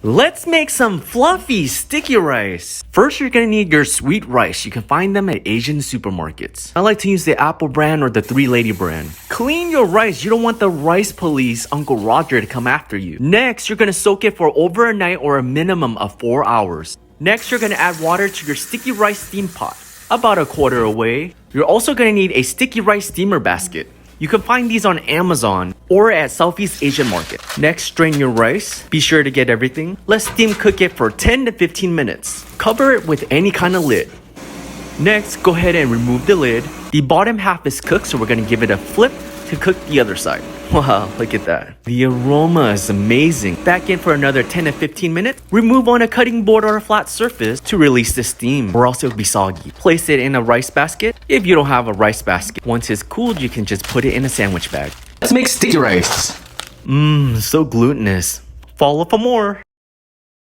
Let's make some fluffy, sticky rice. First, you're gonna need your sweet rice. You can find them at Asian supermarkets. I like to use the Apple brand or the Three Lady brand. Clean your rice. You don't want the rice police, Uncle Roger, to come after you. Next, you're gonna soak it for over a night or a minimum of 4 hours. Next, you're gonna add water to your sticky rice steam pot, about a quarter away. You're also gonna need a sticky rice steamer basket. You can find these on Amazon or at Southeast Asian Market. Next, strain your rice. Be sure to get everything. Let's steam cook it for 10 to 15 minutes. Cover it with any kind of lid. Next, go ahead and remove the lid. The bottom half is cooked, so we're gonna give it a flip to cook the other side. Wow, look at that. The aroma is amazing. Back in for another 10 to 15 minutes. Remove on a cutting board or a flat surface to release the steam, or else it'll be soggy. Place it in a rice basket. If you don't have a rice basket, once it's cooled, you can just put it in a sandwich bag. Let's make sticky rice. So glutinous. Follow for more.